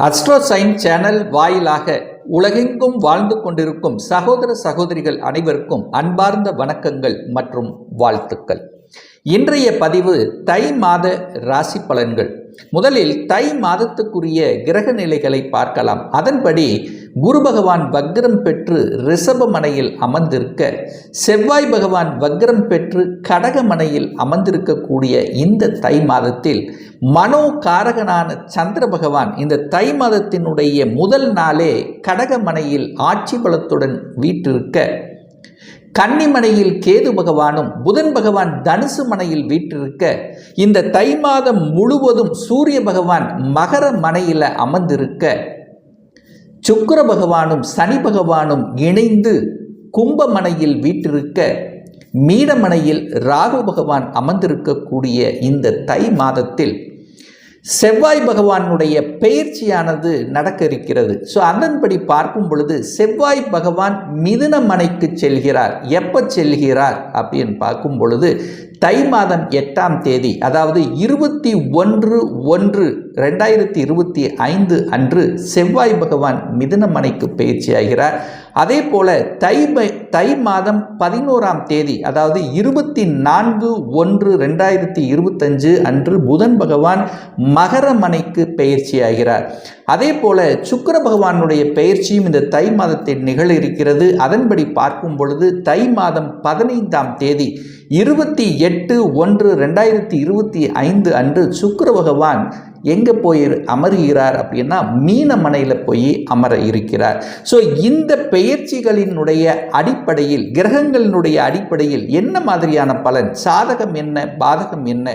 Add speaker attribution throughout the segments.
Speaker 1: Astro sign channel வாயிலாக உலகெங்கும் வாழ்ந்து கொண்டிருக்கும் சகோதர சகோதரிகள் அனைவருக்கும் அன்பார்ந்த வணக்கங்கள் மற்றும் வாழ்த்துக்கள். இன்றைய பதிவு தை மாத ராசி பலன்கள். முதலில் தை மாதத்துக்குரிய கிரக நிலைகளை பார்க்கலாம். அதன்படி குரு பகவான் வக்ரம் பெற்று ரிஷபமனையில் அமர்ந்திருக்க, செவ்வாய் பகவான் வக்ரம் பெற்று கடகமனையில் அமர்ந்திருக்கக்கூடிய இந்த தை மாதத்தில் மனோகாரகனான சந்திர பகவான் இந்த தை மாதத்தினுடைய முதல் நாளே கடகமனையில் ஆட்சி பலத்துடன் வீற்றிருக்க, கன்னிமனையில் கேது பகவானும் புதன் பகவான் தனுசு மனையில் வீற்றிருக்க, இந்த தை மாதம் முழுவதும் சூரிய பகவான் மகர மனையில் அமர்ந்திருக்க, சுக்கிர பகவானும் சனி பகவானும் இணைந்து கும்பமனையில் வீற்றிருக்க, மீனமனையில் ராகு பகவான் அமர்ந்திருக்கக்கூடிய இந்த தை மாதத்தில் செவ்வாய் பகவானுடைய பெயர்ச்சியானது நடக்க இருக்கிறது. ஸோ அதன்படி பார்க்கும் பொழுது செவ்வாய் பகவான் மிதுன மனைக்கு செல்கிறார். எப்போ செல்கிறார் அப்படின்னு பார்க்கும் பொழுது தை மாதம் 8ஆம் தேதி, அதாவது 21/1/2025 அன்று செவ்வாய் பகவான் மிதுன மனைக்கு பயிற்சியாகிறார். அதே போல தை மாதம் 11ஆம் தேதி, அதாவது 24/1/2025 அன்று புதன் பகவான் மகர மனைக்கு பயிற்சியாகிறார். அதே போல சுக்கிர பகவானுடைய பயிற்சியும் இந்த தை மாதத்தில் நிகழ இருக்கிறது. அதன்படி பார்க்கும் பொழுது தை மாதம் 15ஆம் தேதி 28/1/2025 அன்று சுக்கிர பகவான் எங்கே போய் அமர்கிறார் அப்படின்னா மீனமனையில் போய் அமர இருக்கிறார். ஸோ இந்த பெயர்ச்சிகளினுடைய அடிப்படையில், கிரகங்களினுடைய அடிப்படையில் என்ன மாதிரியான பலன், சாதகம் என்ன, பாதகம் என்ன,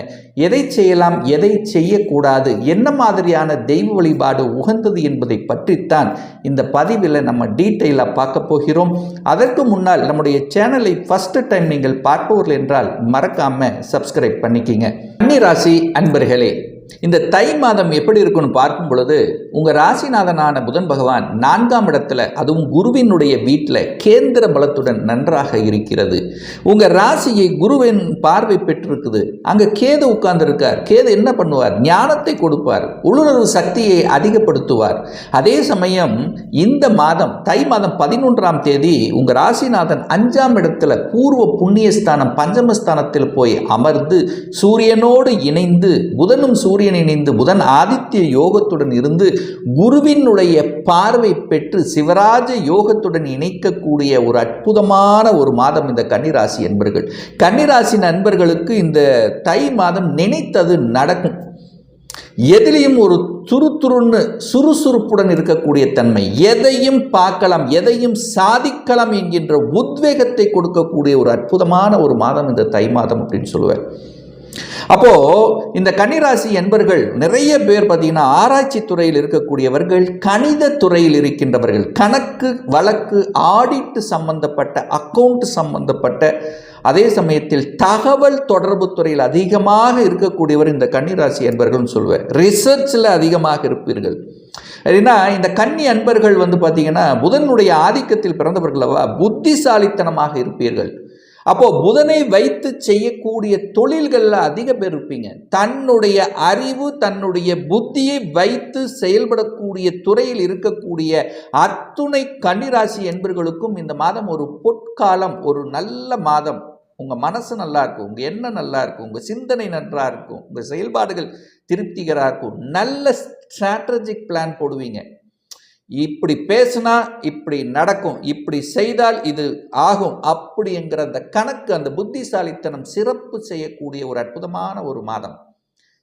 Speaker 1: எதை செய்யலாம், எதை செய்யக்கூடாது, என்ன மாதிரியான தெய்வ வழிபாடு உகந்தது என்பதை பற்றித்தான் இந்த பதிவில் நம்ம டீட்டெயிலாக பார்க்க போகிறோம். அதற்கு முன்னால் நம்முடைய சேனலை ஃபர்ஸ்ட் டைம் நீங்கள் பார்ப்பவர்கள் என்றால் மறக்காம சப்ஸ்கிரைப் பண்ணிக்கிங்க. கன்னி ராசி அன்பர்களே, இந்த தை மாதம் எப்படி இருக்குன்னு பார்க்கும் பொழுது உங்கள் ராசிநாதனான புதன் பகவான் 4ஆம் இடத்துல, அதுவும் குருவினுடைய வீட்டில் கேந்திர பலத்துடன் நன்றாக இருக்கிறது. உங்கள் ராசியை குருவின் பார்வை பெற்றிருக்குது. அங்கே கேது உட்கார்ந்துருக்கார். கேது என்ன பண்ணுவார்? ஞானத்தை கொடுப்பார், உள்ளுணர்வு சக்தியை அதிகப்படுத்துவார். அதே சமயம் இந்த மாதம் தை மாதம் 11ஆம் தேதி உங்கள் ராசிநாதன் 5ஆம் இடத்துல பூர்வ புண்ணியஸ்தானம் பஞ்சமஸ்தானத்தில் போய் அமர்ந்து சூரியனோடு இணைந்து, புதனும் சூரியன் இணைந்து புதன் ஆதித்ய யோகத்துடன் இருந்து குருவினுடைய பார்வை பெற்று சிவராஜ யோகத்துடன் இணைக்கக்கூடிய ஒரு அற்புதமான ஒரு மாதம் இந்த கன்னிராசி என்பர்கள். கன்னிராசி நண்பர்களுக்கு இந்த தை மாதம் நினைத்தது நடக்கும். எதிலையும் ஒரு துருதுருன்னு சுறுசுறுப்புடன் இருக்கக்கூடிய தன்மை, எதையும் பார்க்கலாம், எதையும் சாதிக்கலாம் என்கின்ற உத்வேகத்தை கொடுக்கக்கூடிய ஒரு அற்புதமான ஒரு மாதம் இந்த தை மாதம் அப்படின்னு சொல்லுவேன். அப்போ இந்த கன்னிராசி என்பர்கள் நிறைய பேர் பார்த்தீங்கன்னா ஆராய்ச்சி துறையில் இருக்கக்கூடியவர்கள், கணித துறையில் இருக்கின்றவர்கள், கணக்கு வழக்கு ஆடிட் சம்பந்தப்பட்ட, அக்கவுண்ட் சம்பந்தப்பட்ட, அதே சமயத்தில் தகவல் தொடர்பு துறையில் அதிகமாக இருக்கக்கூடியவர் இந்த கன்னிராசி என்பர்கள் சொல்லுவேன். ரிசர்ச்சில் அதிகமாக இருப்பீர்கள். ஏன்னா இந்த கன்னி அன்பர்கள் பார்த்தீங்கன்னா புதனுடைய ஆதிக்கத்தில் பிறந்தவர்களவா, புத்திசாலித்தனமாக இருப்பீர்கள். அப்போ புதனை வைத்து செய்யக்கூடிய தொழில்களில் அதிக பேர் இருப்பீங்க. தன்னுடைய அறிவு, தன்னுடைய புத்தியை வைத்து செயல்படக்கூடிய துறையில் இருக்கக்கூடிய அத்துணை கன்னிராசி என்பவர்களுக்கும் இந்த மாதம் ஒரு பொற்காலம், ஒரு நல்ல மாதம். உங்கள் மனசு நல்லா இருக்கும், உங்கள் எண்ணம் நல்லா இருக்கும், உங்கள் சிந்தனை நன்றாக இருக்கும், உங்கள் செயல்பாடுகள் திருப்திகராக இருக்கும். நல்ல ஸ்ட்ராட்டஜிக் பிளான் போடுவீங்க. இப்படி பேசினா இப்படி நடக்கும், இப்படி செய்தால் இது ஆகும், அப்படிங்கிற அந்த கணக்கு, அந்த புத்திசாலித்தனம் சிறப்பு செய்யக்கூடிய ஒரு அற்புதமான ஒரு மாதம்.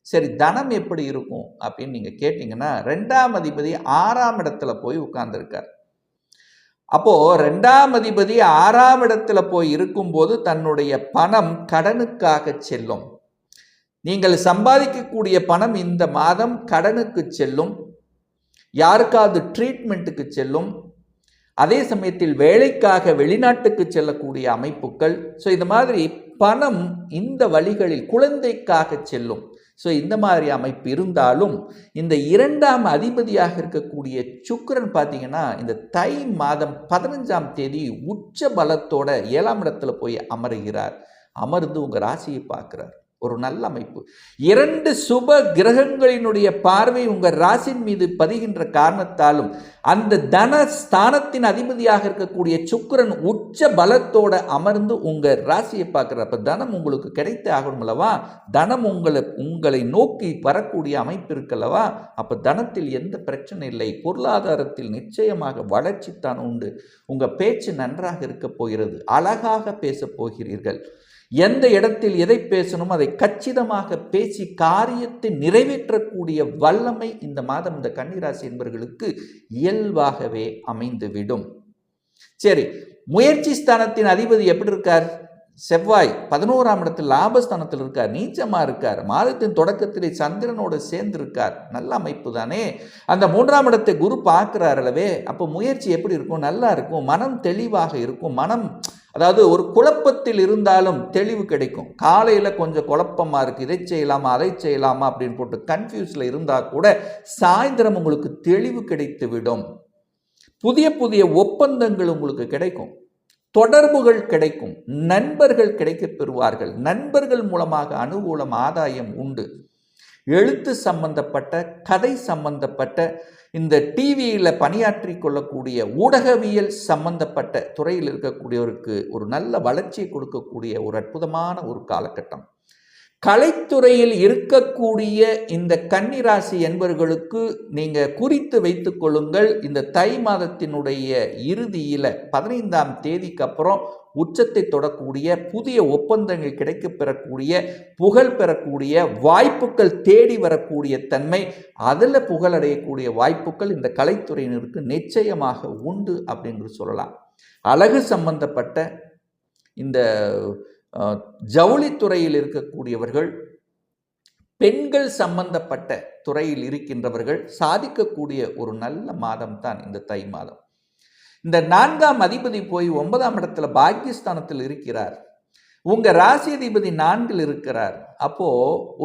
Speaker 1: சரி, தனம் எப்படி இருக்கும் அப்படின்னு நீங்கள் கேட்டிங்கன்னா, 2ஆம் அதிபதி 6ஆம் இடத்துல போய் உட்கார்ந்துருக்கார். அப்போது 2ஆம் அதிபதி 6ஆம் இடத்துல போய் இருக்கும்போது தன்னுடைய பணம் கடனுக்காக செல்லும். நீங்கள் சம்பாதிக்கக்கூடிய பணம் இந்த மாதம் கடனுக்கு செல்லும், யாருக்காவது ட்ரீட்மெண்ட்டுக்கு செல்லும். அதே சமயத்தில் வேலைக்காக வெளிநாட்டுக்கு செல்லக்கூடிய அமைப்புகள். ஸோ இந்த மாதிரி பணம் இந்த வழிகளில் குழந்தைக்காக செல்லும். ஸோ இந்த மாதிரி அமைப்பு இருந்தாலும் இந்த 2ஆம் அதிபதியாக இருக்கக்கூடிய சுக்கிரன் பார்த்தீங்கன்னா இந்த தை மாதம் 15ஆம் தேதி உச்ச பலத்தோட 7ஆம் இடத்துல போய் அமருகிறார். அமர்ந்து உங்கள் ராசியை பார்க்குறார். ஒரு நல்ல அமைப்பு. 2 சுப கிரகங்களினுடைய பார்வை உங்கள் ராசியின் மீது பதிகின்ற காரணத்தாலும் அந்த தன ஸ்தானத்தின் அதிபதியாக இருக்கக்கூடிய சுக்கிரன் உச்ச பலத்தோட அமர்ந்து உங்கள் ராசியை பார்க்குறப்ப தனம் உங்களுக்கு கிடைத்தே ஆகணும் அல்லவா? தனம் உங்களை நோக்கி வரக்கூடிய அமைப்பு இருக்கல்லவா? அப்போ தனத்தில் எந்த பிரச்சனை இல்லை. பொருளாதாரத்தில் நிச்சயமாக வளர்ச்சி தான் உண்டு. உங்கள் பேச்சு நன்றாக இருக்க போகிறது. அழகாக பேசப் போகிறீர்கள். எந்த இடத்தில் எதை பேசணும் அதை கச்சிதமாக பேசி காரியத்தை நிறைவேற்றக்கூடிய வல்லமை இந்த மாதம் இந்த கன்னிராசி என்பவர்களுக்கு இயல்பாகவே அமைந்துவிடும். சரி, முயற்சி ஸ்தானத்தின் அதிபதி எப்படி இருக்கார்? செவ்வாய் 11ஆம் இடத்தில் லாபஸ்தானத்தில் இருக்கார், நீச்சமா இருக்கார். மாதத்தின் தொடக்கத்திலே சந்திரனோடு சேர்ந்து இருக்கார். நல்ல அமைப்பு தானே. அந்த 3ஆம் இடத்தை குரு பார்க்கிறார் அல்லவே. அப்போ முயற்சி எப்படி இருக்கும்? நல்லா இருக்கும். மனம் தெளிவாக இருக்கும். மனம் அதாவது ஒரு குழப்பத்தில் இருந்தாலும் தெளிவு கிடைக்கும். காலையில் கொஞ்சம் குழப்பமாக இருக்குது, இதை செய்யலாமா அதை செய்யலாமா அப்படின்னு போட்டு கன்ஃபியூஸில் இருந்தால் கூட சாயந்தரம் உங்களுக்கு தெளிவு கிடைத்து விடும். புதிய புதிய ஒப்பந்தங்கள் உங்களுக்கு கிடைக்கும். தொடர்புகள் கிடைக்கும். நண்பர்கள் கிடைக்கப் பெறுவார்கள். நண்பர்கள் மூலமாக அனுகூலம் ஆதாயம் உண்டு. எழுத்து சம்பந்தப்பட்ட, கதை சம்பந்தப்பட்ட, இந்த டிவியில் பணியாற்றி கொள்ளக்கூடிய ஊடகவியல் சம்பந்தப்பட்ட துறையில் இருக்கக்கூடியவருக்கு ஒரு நல்ல வளர்ச்சியை கொடுக்கக்கூடிய ஒரு அற்புதமான ஒரு காலகட்டம். கலைத்துறையில் இருக்கக்கூடிய இந்த கன்னிராசி என்பவர்களுக்கு நீங்கள் குறித்து வைத்துக் கொள்ளுங்கள். இந்த தை மாதத்தினுடைய இறுதியில் 15ஆம் தேதிக்கு அப்புறம் உச்சத்தை தொடக்கூடிய புதிய ஒப்பந்தங்கள் கிடைக்க பெறக்கூடிய, புகழ் பெறக்கூடிய வாய்ப்புகள் தேடி வரக்கூடிய தன்மை, அதில் புகழடையக்கூடிய வாய்ப்புகள் இந்த கலைத்துறையினருக்கு நிச்சயமாக உண்டு அப்படின்னு சொல்லலாம். அழகு சம்பந்தப்பட்ட இந்த ஜவுளித்துறையில் இருக்கக்கூடியவர்கள், பெண்கள் சம்பந்தப்பட்ட துறையில் இருக்கின்றவர்கள் சாதிக்கக்கூடிய ஒரு நல்ல மாதம் தான் இந்த தை மாதம். இந்த 4ஆம் அதிபதி போய் 9ஆம் இடத்துல பாக்கியஸ்தானத்தில் இருக்கிறார். உங்க ராசி அதிபதி 4ல் இருக்கிறார். அப்போ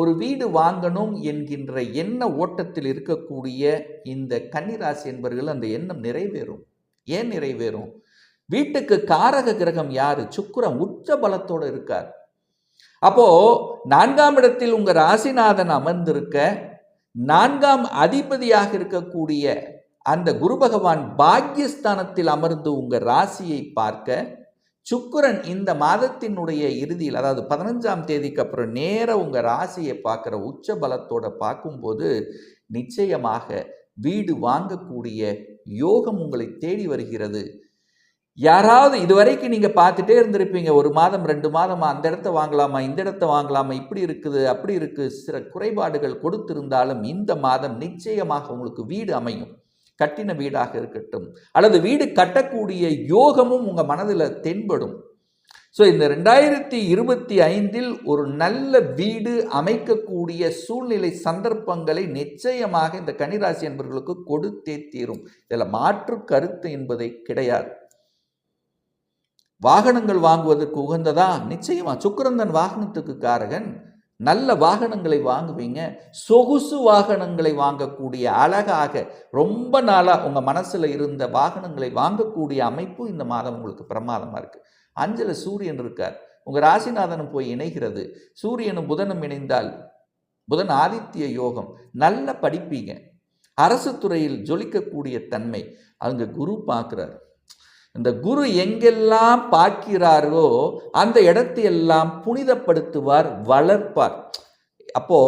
Speaker 1: ஒரு வீடு வாங்கணும் என்கின்ற எண்ண ஓட்டத்தில் இருக்கக்கூடிய இந்த கன்னிராசி என்பவர்கள் அந்த எண்ணம் நிறைவேறும். ஏன் நிறைவேறும்? வீட்டுக்கு காரக கிரகம் யாரு? சுக்கிரன் உச்ச பலத்தோடு இருக்கார். அப்போ 4ஆம் இடத்தில் உங்க ராசிநாதன் அமர்ந்திருக்க, 4ஆம் அதிபதியாக இருக்கக்கூடிய அந்த குரு பகவான் பாக்கியஸ்தானத்தில் அமர்ந்து உங்க ராசியை பார்க்க, சுக்கிரன் இந்த மாதத்தினுடைய இறுதியில், அதாவது 15ஆம் தேதிக்கு அப்புறம் நேர உங்க ராசியை பார்க்குற உச்ச பலத்தோட பார்க்கும்போது நிச்சயமாக வீடு வாங்கக்கூடிய யோகம் உங்களை தேடி வருகிறது. யாராவது இதுவரைக்கும் நீங்கள் பார்த்துட்டே இருந்திருப்பீங்க, 1 மாதம் 2 மாதமா அந்த இடத்த வாங்கலாமா, இந்த இடத்த வாங்கலாமா, இப்படி இருக்குது அப்படி இருக்குது, சில குறைபாடுகள் கொடுத்திருந்தாலும் இந்த மாதம் நிச்சயமாக உங்களுக்கு வீடு அமையும். கட்டின வீடாக இருக்கட்டும் அல்லது வீடு கட்டக்கூடிய யோகமும் உங்கள் மனதில் தென்படும். ஸோ இந்த 2025இல் ஒரு நல்ல வீடு அமைக்கக்கூடிய சூழ்நிலை சந்தர்ப்பங்களை நிச்சயமாக இந்த கன்னிராசி என்பவர்களுக்கு கொடுத்தே தீரும். இதில் மாற்று கருத்து என்பதை கிடையாது. வாகனங்கள் வாங்குவதற்கு உகந்ததா? நிச்சயமா. சுக்கிரன் வாகனத்துக்கு காரகன். நல்ல வாகனங்களை வாங்குவீங்க. சொகுசு வாகனங்களை வாங்கக்கூடிய, அழகாக ரொம்ப நாளாக உங்கள் மனசில் இருந்த வாகனங்களை வாங்கக்கூடிய அமைப்பு இந்த மாதம் உங்களுக்கு பிரமாதமாக இருக்குது. 5ல் சூரியன் இருக்கார். உங்கள் ராசிநாதனும் போய் இணைகிறது. சூரியனும் புதனும் இணைந்தால் புதன் ஆதித்ய யோகம். நல்ல படிப்பீங்க. அரசு துறையில் ஜொலிக்கக்கூடிய தன்மை. அங்கே குரு பார்க்குறார். இந்த குரு எங்கெல்லாம் பார்க்கிறாரோ அந்த இடத்தையெல்லாம் புனிதப்படுத்துவார், வளர்ப்பார். அப்போ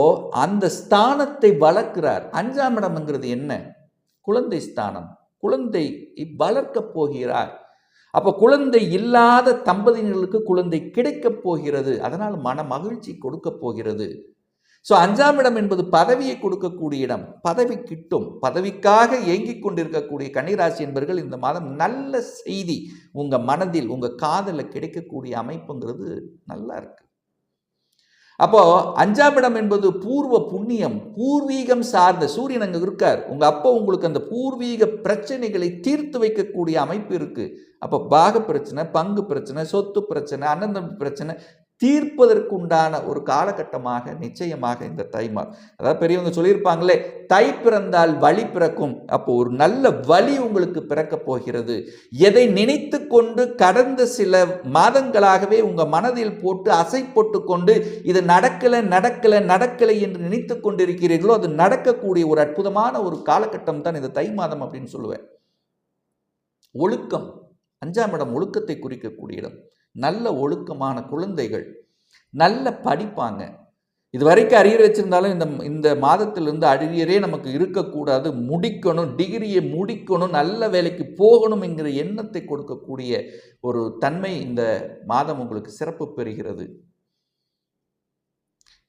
Speaker 1: அந்த ஸ்தானத்தை வளர்க்கிறார். 5ஆம் இடம்ங்கிறது என்ன? குழந்தை ஸ்தானம். குழந்தை வளர்க்க போகிறார். அப்போ குழந்தை இல்லாத தம்பதியினர்களுக்கு குழந்தை கிடைக்கப் போகிறது. அதனால் மன மகிழ்ச்சி கொடுக்க போகிறது. ஸோ 5ஆம் இடம் என்பது பதவியை கொடுக்கக்கூடிய இடம். பதவி கிட்டும். பதவிக்காக ஏங்கிக் கொண்டிருக்கக்கூடிய கன்னிராசி என்பவர்கள் இந்த மாதம் நல்ல செய்தி உங்கள் மனதில், உங்கள் காதில் கிடைக்கக்கூடிய அமைப்புங்கிறது நல்லா இருக்கு. அப்போ 5ஆம் இடம் என்பது பூர்வ புண்ணியம், பூர்வீகம் சார்ந்த. சூரியன் அங்கே இருக்கார். உங்கள் அப்போ உங்களுக்கு அந்த பூர்வீக பிரச்சனைகளை தீர்த்து வைக்கக்கூடிய அமைப்பு இருக்கு. அப்போ பாக பிரச்சனை, பங்கு பிரச்சனை, சொத்து பிரச்சனை, அண்ணன் தம்பி பிரச்சனை, தீர்ப்பதற்குண்டான ஒரு காலகட்டமாக நிச்சயமாக இந்த தை மாதம். அதாவது பெரியவங்க சொல்லியிருப்பாங்களே, தை பிறந்தால் வழி பிறக்கும். அப்போ ஒரு நல்ல வழி உங்களுக்கு பிறக்க போகிறது. எதை நினைத்து கொண்டு கடந்த சில மாதங்களாகவே உங்க மனதில் போட்டு அசை போட்டு கொண்டு இது நடக்கலை நடக்கலை நடக்கலை என்று நினைத்து கொண்டிருக்கிறீர்களோ, அது நடக்கக்கூடிய ஒரு அற்புதமான ஒரு காலகட்டம் தான் இந்த தை மாதம் அப்படின்னு சொல்லுவேன். ஒழுக்கம், 5ஆம் இடம் ஒழுக்கத்தை குறிக்கக்கூடிய இடம். நல்ல ஒழுக்கமான குழந்தைகள் நல்ல படிப்பாங்க. இது வரைக்கும் அரியர் வச்சிருந்தாலும் இந்த மாதத்திலிருந்து அரியரே நமக்கு இருக்கக்கூடாது, முடிக்கணும், டிகிரியை முடிக்கணும், நல்ல வேலைக்கு போகணும் என்கிற எண்ணத்தை கொடுக்கக்கூடிய ஒரு தன்மை இந்த மாதம் உங்களுக்கு சிறப்பு பெறுகிறது.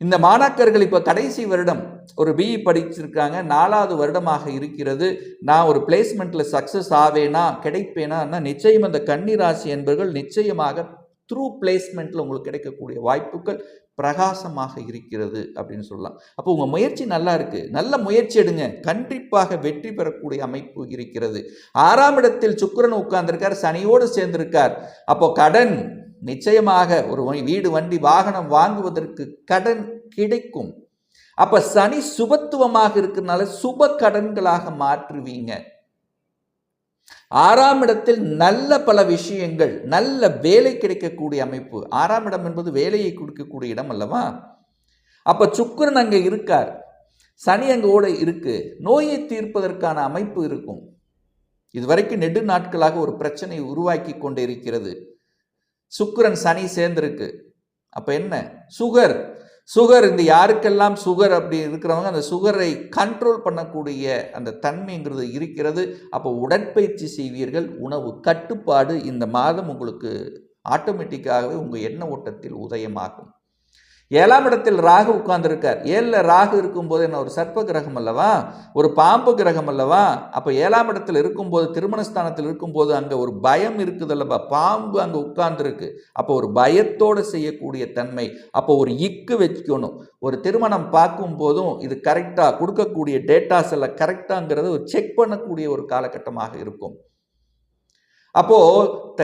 Speaker 1: இந்த மாணாக்கர்கள் இப்போ கடைசி வருடம் ஒரு பிஇ படிச்சிருக்காங்க, 4வது வருடமாக இருக்கிறது. நான் ஒரு பிளேஸ்மெண்ட்டில் சக்ஸஸ் ஆவேனா கிடைப்பேனா? நிச்சயம் அந்த கன்னி ராசி என்பவர்கள் நிச்சயமாக த்ரூ பிளேஸ்மெண்ட்டில் உங்களுக்கு கிடைக்கக்கூடிய வாய்ப்புகள் பிரகாசமாக இருக்கிறது அப்படின்னு சொல்லலாம். அப்போ உங்கள் முயற்சி நல்லா இருக்குது, நல்ல முயற்சி எடுங்க, கண்டிப்பாக வெற்றி பெறக்கூடிய அமைப்பு இருக்கிறது. 6ஆம் இடத்தில் சுக்கிரன் உட்கார்ந்திருக்கார், சனியோடு சேர்ந்திருக்கார். அப்போ கடன் நிச்சயமாக ஒரு வீடு வண்டி வாகனம் வாங்குவதற்கு கடன் கிடைக்கும். அப்ப சனி சுபத்துவமாக இருக்கிறதுனால சுப கடன்களாக மாற்றுவீங்க. 6ஆம் இடத்தில் நல்ல பல விஷயங்கள், நல்ல வேலை கிடைக்கக்கூடிய அமைப்பு. 6ஆம் இடம் என்பது வேலையை கொடுக்கக்கூடிய இடம் அல்லவா? அப்ப சுக்கிரன் அங்க இருக்கார், சனி அங்கோட இருக்கு, நோயை தீர்ப்பதற்கான அமைப்பு இருக்கும். இதுவரைக்கும் நெடு நாட்களாக ஒரு பிரச்சனை உருவாக்கி கொண்டு இருக்கிறது. சுக்கிரன் சனி சேர்ந்திருக்கு. அப்ப என்ன? சுகர் இந்த யாருக்கெல்லாம் சுகர் அப்படி இருக்கிறவங்க அந்த சுகரை கண்ட்ரோல் பண்ணக்கூடிய அந்த தன்மைங்கிறது இருக்கிறது. அப்போ உடற்பயிற்சி செய்வீர்கள். உணவு கட்டுப்பாடு இந்த மாதம் உங்களுக்கு ஆட்டோமேட்டிக்காகவே உங்கள் எண்ண ஓட்டத்தில் உதயமாகும். 7ஆம் இடத்தில் ராகு உட்கார்ந்துருக்கார். 7ல் ராகு இருக்கும்போது என்ன? ஒரு சர்ப்ப கிரகம் அல்லவா, ஒரு பாம்பு கிரகம் அல்லவா? அப்போ 7ஆம் இடத்தில் இருக்கும்போது, திருமணஸ்தானத்தில் இருக்கும்போது அங்கே ஒரு பயம் இருக்குது அல்லவா? பாம்பு அங்கே உட்கார்ந்துருக்கு. அப்போ ஒரு பயத்தோடு செய்யக்கூடிய தன்மை. அப்போ ஒரு இக்கு வச்சுக்கணும். ஒரு திருமணம் பார்க்கும் போதும் இது கரெக்டாக கொடுக்கக்கூடிய டேட்டாஸ் எல்லாம் கரெக்டாங்கிறது ஒரு செக் பண்ணக்கூடிய ஒரு காலகட்டமாக இருக்கும். அப்போ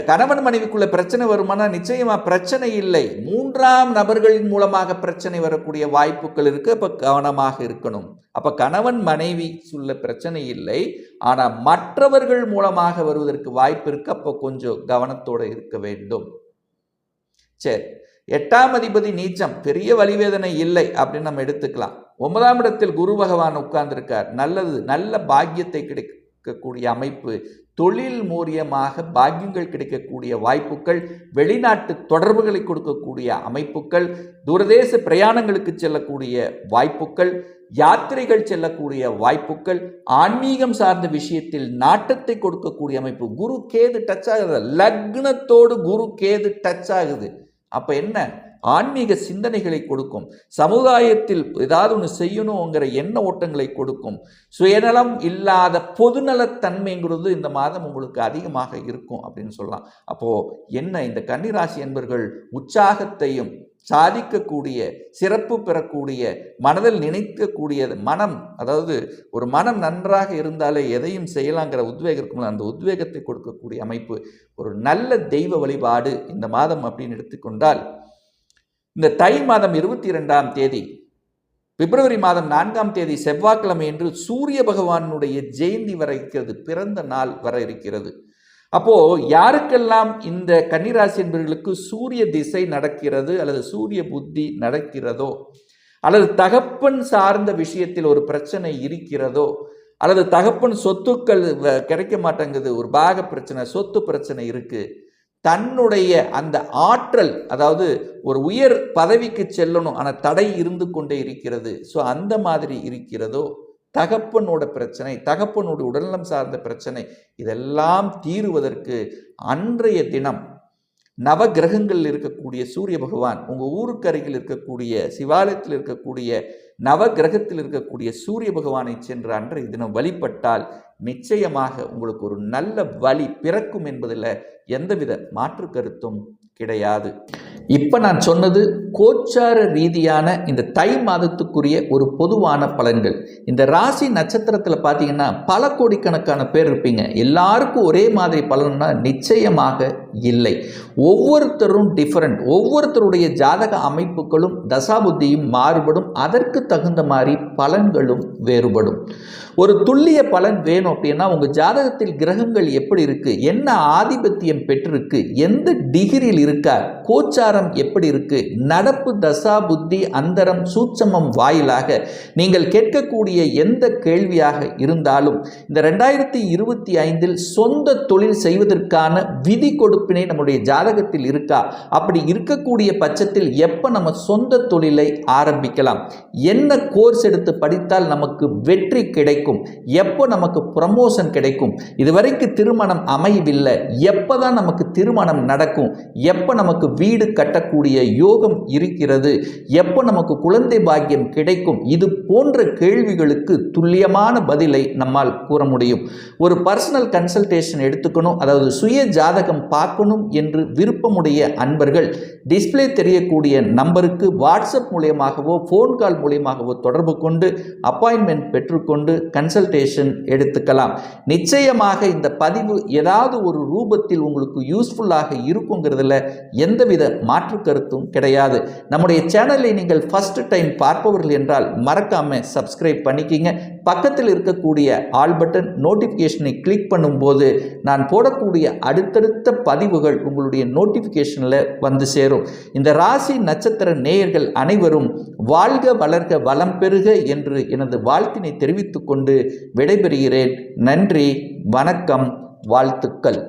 Speaker 1: கணவன் மனைவிக்குள்ள பிரச்சனை வருமானா? நிச்சயமா பிரச்சனை இல்லை. 3ஆம் நபர்களின் மூலமாக பிரச்சனை வரக்கூடிய வாய்ப்புகள் இருக்கு. அப்ப கவனமாக இருக்கணும். அப்ப கணவன் மனைவி உள்ள பிரச்சனை இல்லை, ஆனா மற்றவர்கள் மூலமாக வருவதற்கு வாய்ப்பு இருக்கு. அப்போ கொஞ்சம் கவனத்தோட இருக்க வேண்டும். சரி, 8ஆம் அதிபதி நீச்சம், பெரிய வலிவேதனை இல்லை அப்படின்னு நம்ம எடுத்துக்கலாம். 9ஆம் இடத்தில் குரு பகவான் உட்கார்ந்திருக்கார். நல்லது, நல்ல பாக்கியத்தை கிடைக்கக்கூடிய அமைப்பு. தொழில் மூலியமாக பாக்கியங்கள் கிடைக்கக்கூடிய வாய்ப்புகள், வெளிநாட்டு தொடர்புகளை கொடுக்கக்கூடிய அமைப்புகள், தூரதேச பிரயாணங்களுக்கு செல்லக்கூடிய வாய்ப்புகள், யாத்திரைகள் செல்லக்கூடிய வாய்ப்புகள், ஆன்மீகம் சார்ந்த விஷயத்தில் நாட்டத்தை கொடுக்கக்கூடிய அமைப்பு. குரு கேது டச் ஆகுது, லக்னத்தோடு குரு கேது டச் ஆகுது. அப்ப என்ன? ஆன்மீக சிந்தனைகளை கொடுக்கும், சமுதாயத்தில் ஏதாவது ஒன்று செய்யணுங்கிற எண்ண ஓட்டங்களை கொடுக்கும். சுயநலம் இல்லாத பொதுநலத்தன்மைங்கிறது இந்த மாதம் உங்களுக்கு அதிகமாக இருக்கும் அப்படின்னு சொல்லலாம். அப்போ என்ன? இந்த கன்னிராசி என்பவர்கள் உற்சாகத்தையும் சாதிக்கக்கூடிய, சிறப்பு பெறக்கூடிய, மனதில் நினைக்கக்கூடிய மனம், அதாவது ஒரு மனம் நன்றாக இருந்தாலே எதையும் செய்யலாங்கிற உத்வேகம் இருக்கும். அந்த உத்வேகத்தை கொடுக்கக்கூடிய அமைப்பு. ஒரு நல்ல தெய்வ வழிபாடு இந்த மாதம் அப்படின்னு எடுத்துக்கொண்டால், இந்த தை மாதம் 22ஆம் தேதி, பிப்ரவரி மாதம் 4ஆம் தேதி செவ்வாய்க்கிழமை என்று சூரிய பகவானுடைய ஜெயந்தி வர இருக்கிறது, பிறந்த நாள் வர இருக்கிறது. அப்போ யாருக்கெல்லாம் இந்த கன்னிராசி என்பவர்களுக்கு சூரிய திசை நடக்கிறது அல்லது சூரிய புத்தி நடக்கிறதோ, அல்லது தகப்பன் சார்ந்த விஷயத்தில் ஒரு பிரச்சனை இருக்கிறதோ, அல்லது தகப்பன் சொத்துக்கள் கிடைக்க மாட்டேங்குது, ஒரு பாக பிரச்சனை, சொத்து பிரச்சனை இருக்கு, தன்னுடைய அந்த ஆற்றல், அதாவது ஒரு உயர் பதவிக்கு செல்லணும் ஆனால் தடை இருந்து கொண்டே இருக்கிறது, ஸோ அந்த மாதிரி இருக்கிறதோ, தகப்பனோட பிரச்சனை, தகப்பனோட உடல்நலம் சார்ந்த பிரச்சனை, இதெல்லாம் தீருவதற்கு அன்றைய தினம் நவ கிரகங்களில் இருக்கக்கூடிய சூரிய பகவான், உங்கள் ஊருக்கு அருகில் இருக்கக்கூடிய சிவாலயத்தில் இருக்கக்கூடிய நவ கிரகத்தில் இருக்கக்கூடிய சூரிய பகவானை சென்று அன்றைய தினம் வழிபட்டால் நிச்சயமாக உங்களுக்கு ஒரு நல்ல வழி பிறக்கும் என்பதில் எந்தவித மாற்று கருத்தும் கிடையாது. இப்போ நான் சொன்னது கோச்சார ரீதியான இந்த தை மாதத்துக்குரிய ஒரு பொதுவான பலன்கள். இந்த ராசி நட்சத்திரத்தில் பார்த்தீங்கன்னா பல கோடிக்கணக்கான பேர் இருப்பீங்க. எல்லாருக்கும் ஒரே மாதிரி பலன்னா நிச்சயமாக இல்லை. ஒவ்வொருத்தரும் டிஃபரெண்ட். ஒவ்வொருத்தருடைய ஜாதக அமைப்புகளும் தசாபுத்தியும் மாறுபடும். அதற்கு தகுந்த மாதிரி பலன்களும் வேறுபடும். ஒரு துல்லிய பலன் வேணும் அப்படின்னா உங்கள் ஜாதகத்தில் கிரகங்கள் எப்படி இருக்கு, என்ன ஆதிபத்தியம் பெற்றிருக்கு, எந்த டிகிரியில் இருக்கா, கோச்சாரம் எப்படி இருக்கு, நடப்பு தசா புத்தி அந்தரம் சூட்சமம் வாயிலாக நீங்கள் கேட்கக்கூடிய எந்த கேள்வியாக இருந்தாலும் இந்த 2025 சொந்த தொழில் செய்வதற்கான விதி கொடுப்பினை நம்முடைய ஜாதகத்தில் இருக்கா, அப்படி இருக்கக்கூடிய பட்சத்தில் எப்போ நம்ம சொந்த தொழிலை ஆரம்பிக்கலாம், என்ன கோர்ஸ் எடுத்து படித்தால் நமக்கு வெற்றி கிடைக்கும், எப்போ நமக்கு ப்ரமோஷன் கிடைக்கும், இதுவரைக்கும் திருமணம் அமையவில்லை, எப்போதான் நமக்கு திருமணம் நடக்கும், எப்போ நமக்கு வீடு கட்டக்கூடிய யோகம் இருக்கிறது, எப்போ நமக்கு குழந்தை பாக்கியம் கிடைக்கும், இது போன்ற கேள்விகளுக்கு துல்லியமான பதிலை நம்மால் கூற முடியும். ஒரு பர்சனல் கன்சல்டேஷன் எடுத்துக்கணும், அதாவது சுய ஜாதகம் பார்க்கணும் என்று விருப்பமுடைய அன்பர்கள் டிஸ்பிளே தெரியக்கூடிய நம்பருக்கு வாட்ஸ்அப் மூலியமாகவோ ஃபோன் கால் மூலியமாகவோ தொடர்பு கொண்டு அப்பாயின்மெண்ட் பெற்றுக்கொண்டு கன்சல்டேஷன் எடுத்துக்கலாம். நிச்சயமாக இந்த பதிவு ஏதாவது ஒரு ரூபத்தில் உங்களுக்கு யூஸ்ஃபுல்லாக இருக்குங்கிறதுல எந்தவித மாற்று கருத்தும் கிடையாது. நம்முடைய சேனலை நீங்கள் ஃபர்ஸ்ட் டைம் பார்ப்பவர்கள் என்றால் மறக்காம சப்ஸ்கிரைப் பண்ணிக்கிங்க. பக்கத்தில் இருக்கக்கூடிய ஆல் பட்டன் நோட்டிஃபிகேஷனை கிளிக் பண்ணும்போது நான் போடக்கூடிய அடுத்தடுத்த பதிவுகள் உங்களுடைய நோட்டிஃபிகேஷனில் வந்து சேரும். இந்த ராசி நட்சத்திர நேயர்கள் அனைவரும் வாழ்க வளர்க வளம் பெறுக என்று எனது வாழ்த்தினை தெரிவித்துக் கொண்டு விடைபெறுகிறேன். நன்றி, வணக்கம், வாழ்த்துக்கள்.